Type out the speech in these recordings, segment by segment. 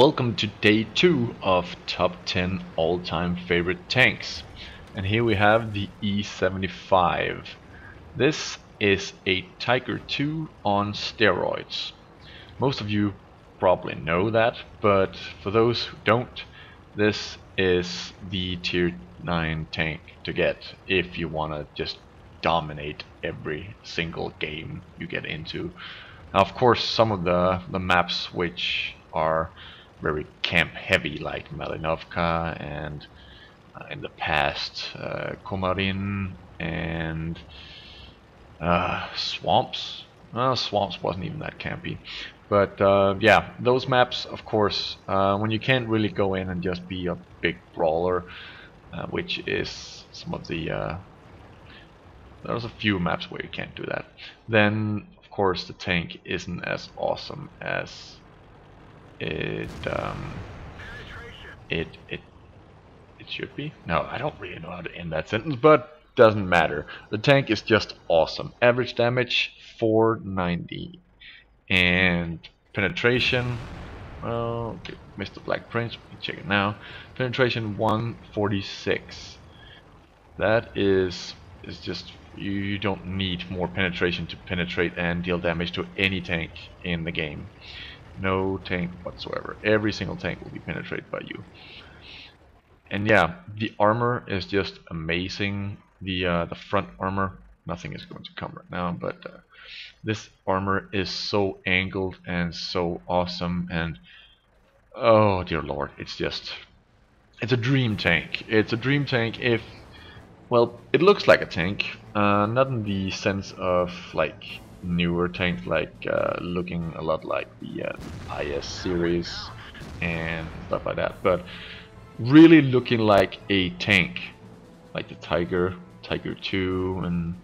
Welcome to day 2 of top 10 all-time favorite tanks. And here we have the E75. This is a Tiger II on steroids. Most of you probably know that, but for those who don't, this is the tier 9 tank to get if you want to just dominate every single game you get into. Now, of course, some of the maps which are very camp heavy, like Malinovka and in the past Komarin and Swamps. Well, Swamps wasn't even that campy, but yeah, those maps, of course, when you can't really go in and just be a big brawler, which is some of the there's a few maps where you can't do that, then of course the tank isn't as awesome as it should be. No, I don't really know how to end that sentence, but doesn't matter. The tank is just awesome. Average damage 490 and penetration, well, okay, Mr. Black Prince, we can check it now. Penetration 146. That is just, you don't need more penetration to penetrate and deal damage to any tank in the game. No tank whatsoever. Every single tank will be penetrated by you. And yeah, the armor is just amazing. The front armor, nothing is going to come right now, but this armor is so angled and so awesome, and oh dear lord, it's a dream tank. It's a dream tank if, well, it looks like a tank, not in the sense of like newer tanks, like looking a lot like the IS series and stuff like that, but really looking like a tank, like the Tiger II and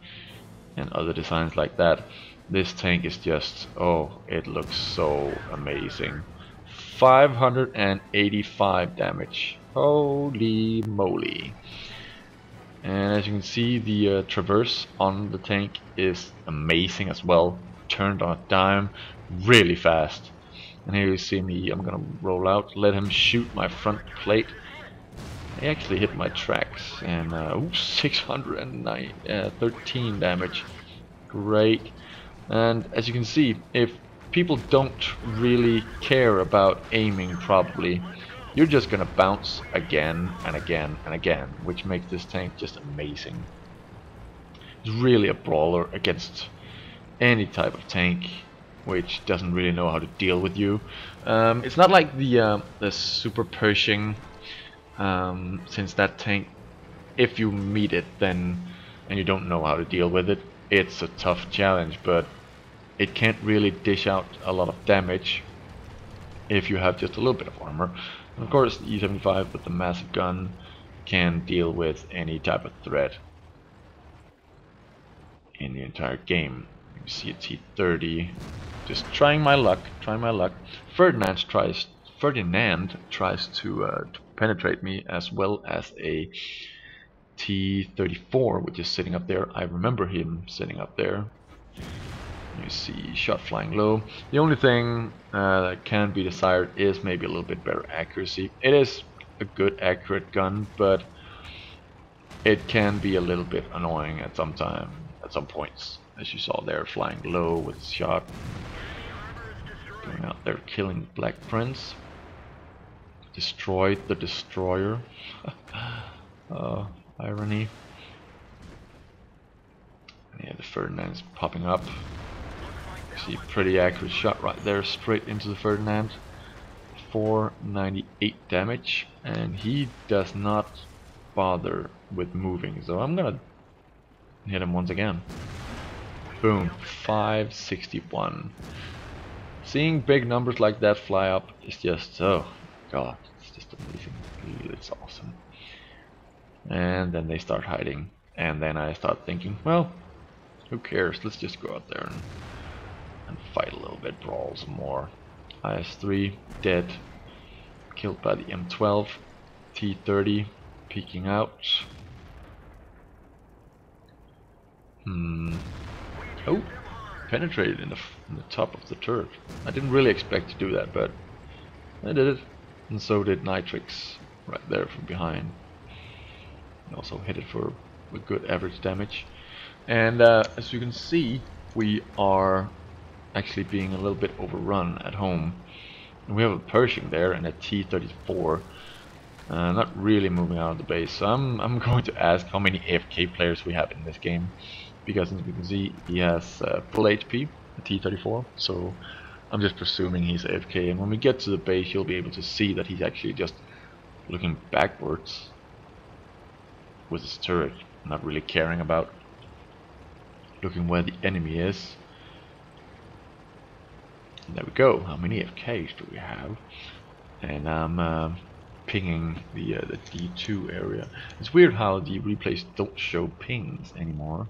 other designs like that. This tank is just, oh, it looks so amazing. 585 damage, holy moly. And as you can see, the traverse on the tank is amazing as well, turned on a dime really fast. And here you see me, I'm gonna roll out, let him shoot my front plate. I actually hit my tracks, and 613 damage. Great. And as you can see, if people don't really care about aiming properly, you're just gonna bounce again and again and again, which makes this tank just amazing. It's really a brawler against any type of tank which doesn't really know how to deal with you. It's not like the Super Pershing, since that tank, if you meet it then and you don't know how to deal with it, it's a tough challenge, but it can't really dish out a lot of damage if you have just a little bit of armor. And of course, the E75 with the massive gun can deal with any type of threat in the entire game. You see a T30, just trying my luck. Ferdinand tries to penetrate me, as well as a T34, which is sitting up there. I remember him sitting up there. You see shot flying low. The only thing that can be desired is maybe a little bit better accuracy. It is a good accurate gun, but it can be a little bit annoying at some points, as you saw there, flying low with his shot, going out there killing Black Prince. Destroyed the destroyer. Irony. Yeah, the Ferdinand's popping up. See, pretty accurate shot right there, straight into the Ferdinand. 498 damage, and he does not bother with moving, so I'm gonna hit him once again. Boom, 561. Seeing big numbers like that fly up is just, oh god, it's just amazing. It's awesome. And then they start hiding, and then I start thinking, well, who cares, let's just go out there and fight a little bit, brawl some more. IS-3 dead, killed by the M12. T30 peeking out. Oh, penetrated in the top of the turret. I didn't really expect to do that, but I did it. And so did Nitrix right there from behind. And also hit it for a good average damage. And as you can see, we are actually being a little bit overrun at home. And we have a Pershing there and a T-34. Not really moving out of the base. So I'm going to ask how many AFK players we have in this game. Because as you can see, he has full HP, a T-34. So I'm just presuming he's AFK. And when we get to the base, you'll be able to see that he's actually just looking backwards with his turret, not really caring about looking where the enemy is. And there we go. How many AFKs do we have? And I'm pinging the D2 area. It's weird how the replays don't show pings anymore.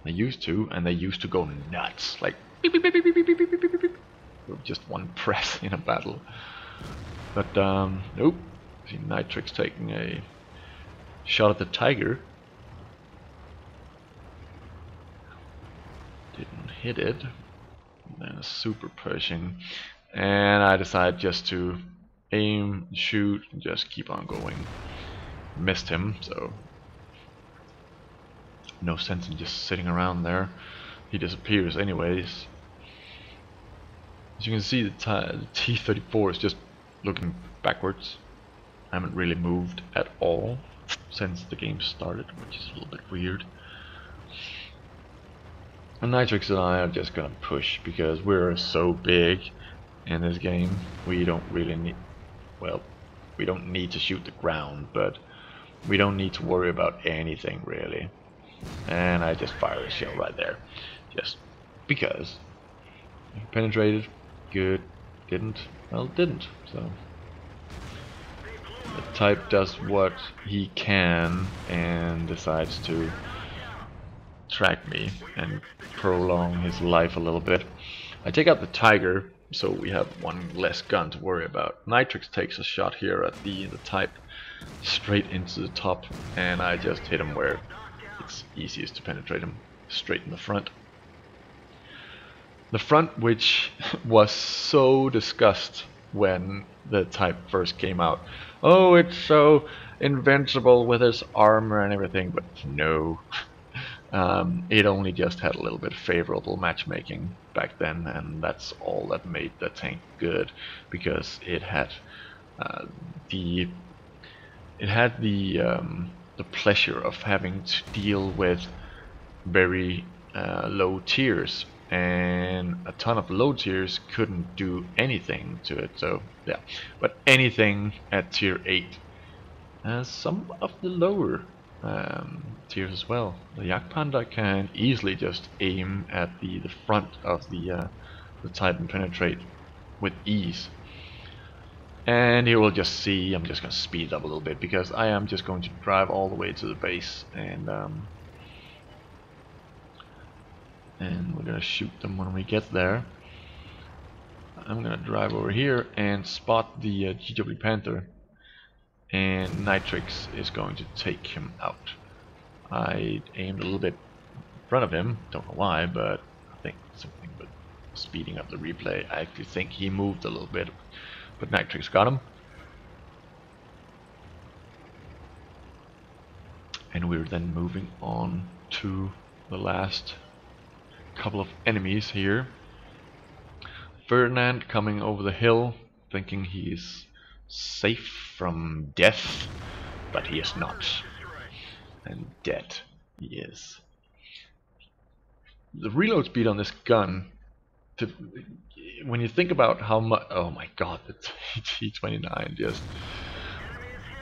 They used to, and they used to go nuts, like beep, beep, beep, beep, beep, beep, beep, beep, beep, beep, with just one press in a battle. But nope. See Nitrix taking a shot at the Tiger. Didn't hit it. And then a super Pershing, and I decided just to aim, shoot, and just keep on going. Missed him, so no sense in just sitting around there. He disappears anyways. As you can see, the T-34 is just looking backwards. I haven't really moved at all since the game started, which is a little bit weird. And Nitrix and I are just gonna push because we're so big in this game. We don't really need, well, we don't need to shoot the ground, but we don't need to worry about anything really. And I just fired a shell right there, just because. Penetrated, good. Didn't, well, didn't. So the type does what he can and decides to track me and prolong his life a little bit. I take out the Tiger, so we have one less gun to worry about. Nitrix takes a shot here at the type straight into the top, and I just hit him where it's easiest to penetrate him, straight in the front. The front, which was so discussed when the type first came out. Oh, it's so invincible with his armor and everything, but no. It only just had a little bit favorable matchmaking back then, and that's all that made the tank good, because it had the pleasure of having to deal with very low tiers, and a ton of low tiers couldn't do anything to it. So yeah, but anything at tier 8, some of the lower tiers as well. The Yak Panda can easily just aim at the front of the type and penetrate with ease. And he will just see, I'm just going to speed up a little bit because I am just going to drive all the way to the base, and we're going to shoot them when we get there. I'm going to drive over here and spot the GW Panther, and Nitrix is going to take him out. I aimed a little bit in front of him, don't know why, but I think something with speeding up the replay. I actually think he moved a little bit, but Nitrix got him. And we're then moving on to the last couple of enemies here. Ferdinand coming over the hill, thinking he's safe from death, but he is not. And dead he is. The reload speed on this gun, when you think about how much, oh my god, the T-29 just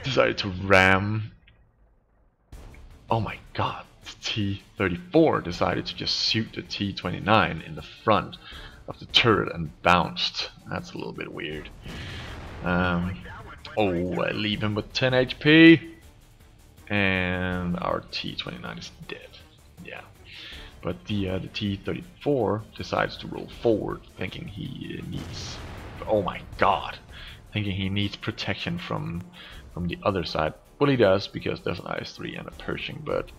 decided to ram. Oh my god, the T-34 decided to just shoot the T-29 in the front of the turret and bounced. That's a little bit weird. Oh, I leave him with 10 HP, and our T-29 is dead. Yeah, but the T-34 decides to roll forward, thinking he needs, oh my god, thinking he needs protection from the other side. Well, he does, because there's an IS-3 and a Pershing, but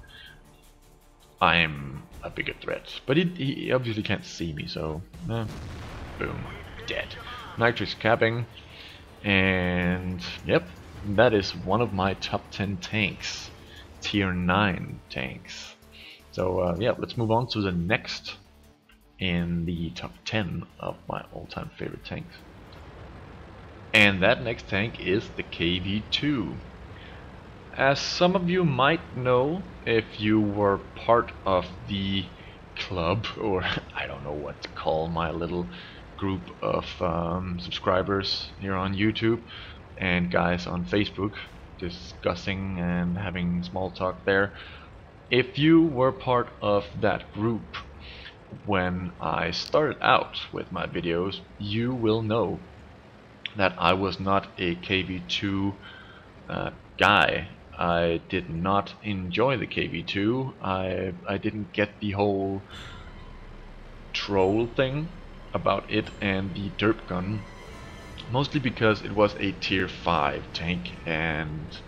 I'm a bigger threat. But he obviously can't see me, so boom, dead. Nitrix capping, And yep, that is one of my top 10 tanks, tier 9 tanks. So yeah, let's move on to the next in the top 10 of my all-time favorite tanks. And that next tank is the KV-2. As some of you might know, if you were part of the club, or I don't know what to call my little group of subscribers here on YouTube and guys on Facebook discussing and having small talk there. If you were part of that group when I started out with my videos, you will know that I was not a KV-2 guy. I did not enjoy the KV-2. I didn't get the whole troll thing about it and the derp gun, mostly because it was a tier 5 tank, and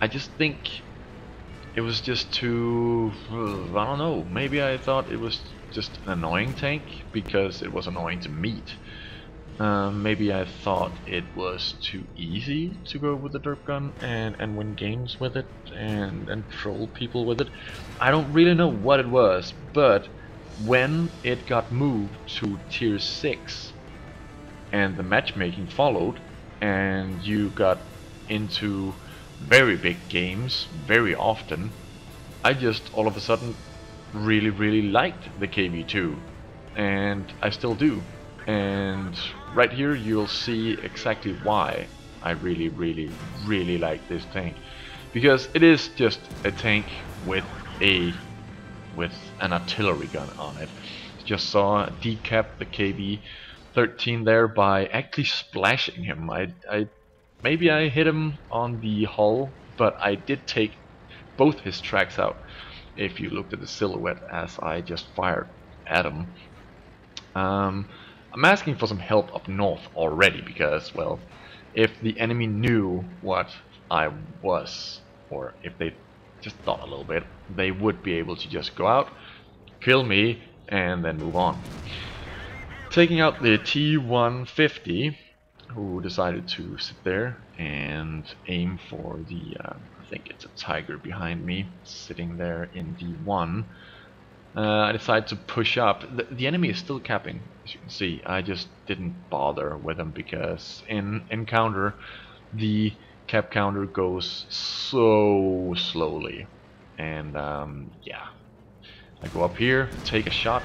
I just think it was just too, I don't know, maybe I thought it was just an annoying tank because it was annoying to meet. Maybe I thought it was too easy to go with the derp gun and win games with it and troll people with it. I don't really know what it was, but when it got moved to tier 6 and the matchmaking followed and you got into very big games very often, I just all of a sudden really liked the KV-2, and I still do. And right here you'll see exactly why I really like this tank, because it is just a tank with an artillery gun on it. Just saw decap the KV-13 there by actually splashing him. Maybe I hit him on the hull, but I did take both his tracks out if you looked at the silhouette as I just fired at him. I'm asking for some help up north already because, well, if the enemy knew what I was, or if they just thought a little bit, they would be able to just go out, kill me, and then move on. Taking out the T-150, who decided to sit there and aim for the, I think it's a Tiger behind me, sitting there in D1. I decided to push up. The enemy is still capping, as you can see. I just didn't bother with him because in encounter the cap counter goes so slowly, and yeah, I go up here, take a shot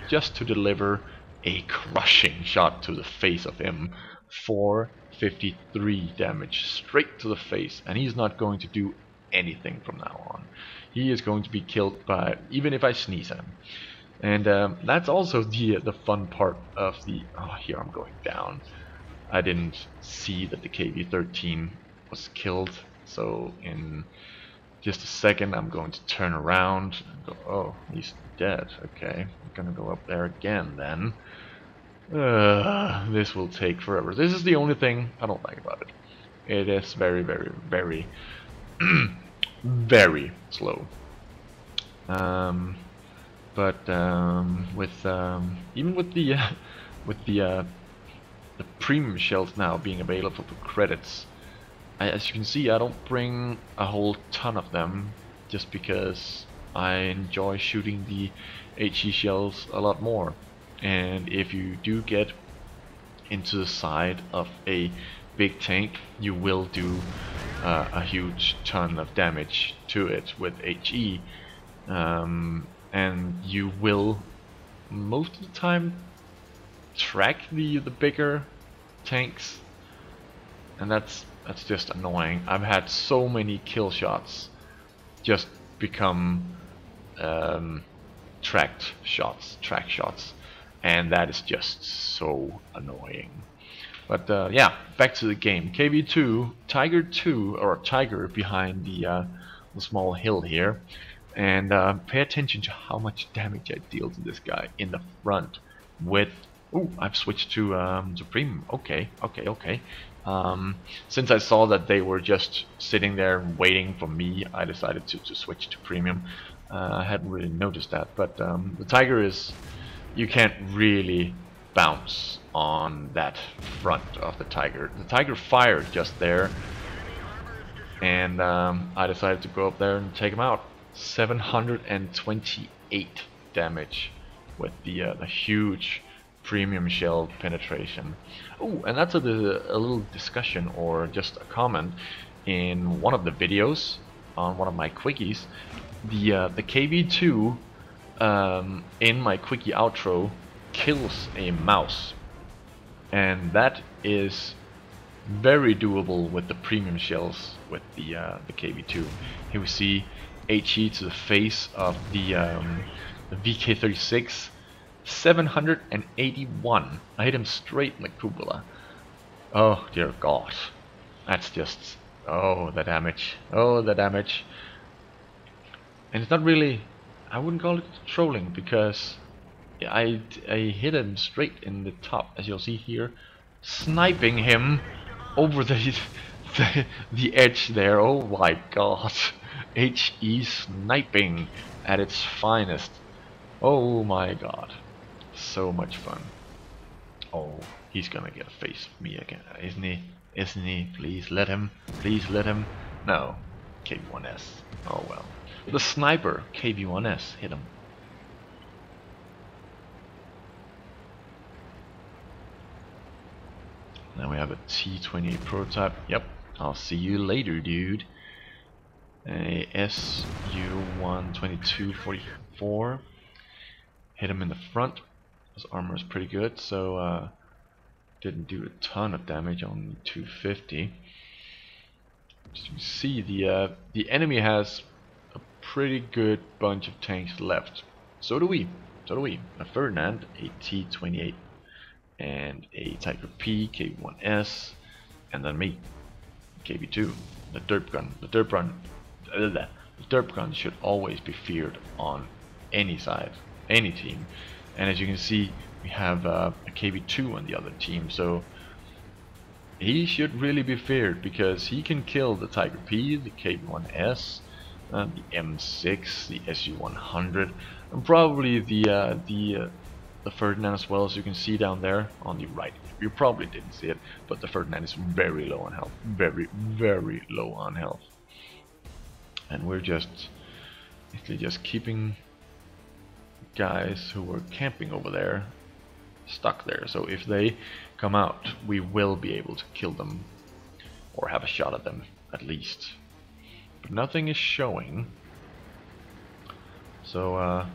just to deliver a crushing shot to the face of him. 453 damage straight to the face, and he's not going to do anything from now on. He is going to be killed by even if I sneeze at him. And that's also the fun part of the... Oh, here I'm going down. I didn't see that the KV-13 was killed, so in just a second I'm going to turn around and go, oh, he's dead. Okay, I'm gonna go up there again then. This will take forever. This is the only thing I don't like about it. It is very very slow. But with even with the premium shells now being available for credits, as you can see, I don't bring a whole ton of them just because I enjoy shooting the HE shells a lot more. And if you do get into the side of a big tank, you will do a huge ton of damage to it with HE, and you will most of the time track the bigger tanks, and that's just annoying. I've had so many kill shots just become track shots, and that is just so annoying. But yeah, back to the game. KV-2, Tiger 2, or Tiger behind the small hill here, and pay attention to how much damage I deal to this guy in the front with... Ooh, I've switched to premium. Okay. Since I saw that they were just sitting there waiting for me, I decided to switch to premium. I hadn't really noticed that, but the Tiger is... You can't really bounce on that front of the Tiger. The Tiger fired just there, and I decided to go up there and take him out. 728 damage with the huge premium shell penetration. Oh, and that's a little discussion or just a comment in one of the videos on one of my quickies. The KV2 in my quickie outro kills a mouse, and that is very doable with the premium shells with the KV2. Here we see HE to the face of the VK36, 781. I hit him straight in the cupola. Oh dear God, that's just, oh the damage, oh the damage. And it's not really, I wouldn't call it trolling, because I hit him straight in the top, as you'll see here, sniping him over the edge there. Oh my God, HE sniping at its finest. Oh my God, so much fun. Oh, he's gonna get a face with me again, isn't he? Isn't he? Please let him. Please let him. No, KV1S. Oh well. The sniper KV1S hit him. Then we have a T28 prototype. Yep, I'll see you later, dude. A SU-122-44. Hit him in the front. His armor is pretty good, so didn't do a ton of damage, only 250. As you can see, the enemy has a pretty good bunch of tanks left. So do we. So do we. A Ferdinand, a T28, and a Tiger P, KV1S, and then me, KV2, the derp gun. The derp gun should always be feared on any side, any team. And as you can see, we have a KV2 on the other team, so he should really be feared, because he can kill the Tiger P, the KV1S, the M6, the SU-100, and probably the Ferdinand as well, as you can see down there on the right. You probably didn't see it, but the Ferdinand is very low on health, very, very low on health. And we're just keeping guys who were camping over there stuck there. So if they come out, we will be able to kill them, or have a shot at them at least. But nothing is showing, so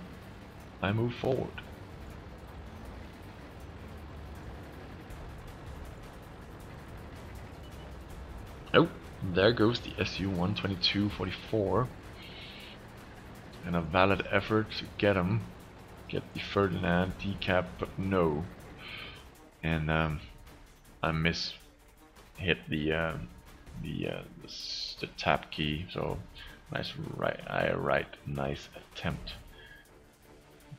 I move forward. Oh, there goes the SU-122-44, and a valid effort to get him, get the Ferdinand decap, but no. And I hit the tab key, so nice nice attempt,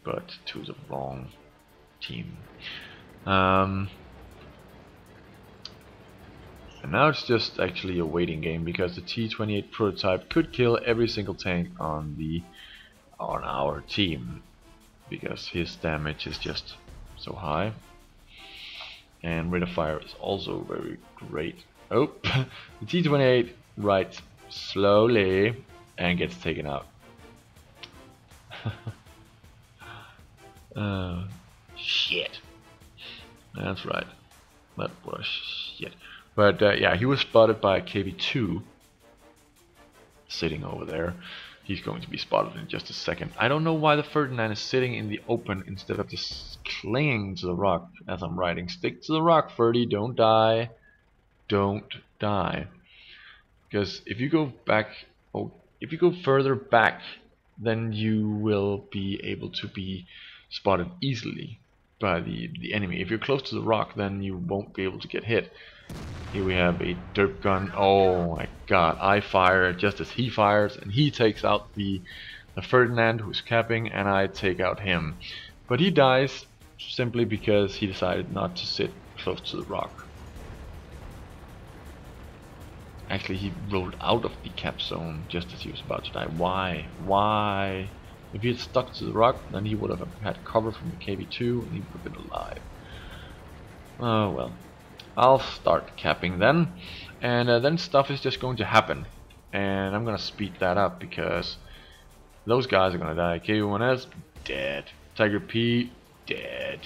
but to the wrong team. And now it's just actually a waiting game, because the T28 prototype could kill every single tank on our team, because his damage is just so high, and rate of fire is also very great. Oh, the T28 rides slowly and gets taken out. Shit. That's right. That was shit. But yeah, he was spotted by a KV2 sitting over there. He's going to be spotted in just a second. I don't know why the Ferdinand is sitting in the open instead of just clinging to the rock as I'm riding. Stick to the rock, Ferdy. Don't die. Don't die. Because if you go back, if you go further back, then you will be able to be spotted easily by the enemy. If you're close to the rock, then you won't be able to get hit. Here we have a derp gun. Oh my God, I fire just as he fires, and he takes out the Ferdinand who's capping, and I take out him. But he dies simply because he decided not to sit close to the rock. Actually, he rolled out of the cap zone just as he was about to die. Why? Why? If he had stuck to the rock, then he would have had cover from the KV2 and he would have been alive. Oh well. I'll start capping then. And then stuff is just going to happen. And I'm gonna speed that up because those guys are gonna die. KU1S, dead. Tiger P, dead.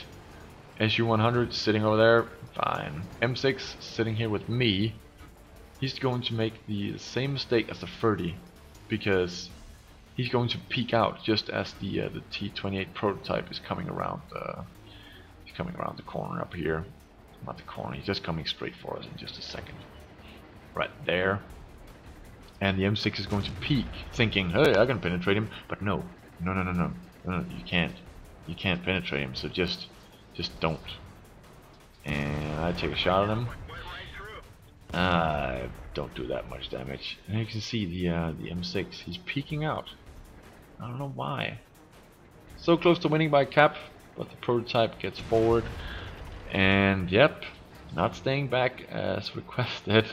SU100 sitting over there, fine. M6 sitting here with me. He's going to make the same mistake as the 30 because he's going to peek out just as the T28 prototype is coming around. He's coming around the corner up here. Not the corner. He's just coming straight for us in just a second. Right there. And the M6 is going to peek, thinking, "Hey, I can penetrate him." But no, no, no, no, no, no, you can't. You can't penetrate him. So just don't. And I take a shot at him. I don't do that much damage. And you can see the M6. He's peeking out. I don't know why. So close to winning by cap, but the prototype gets forward. And yep, not staying back as requested.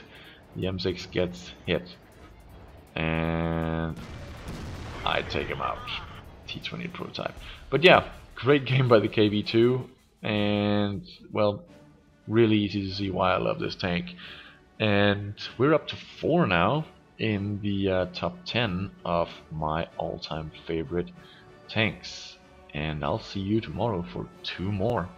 The M6 gets hit. And I take him out. T20 prototype. But yeah, great game by the KV2. And well, really easy to see why I love this tank. And we're up to 4 now in the top 10 of my all-time favorite tanks. And I'll see you tomorrow for 2 more.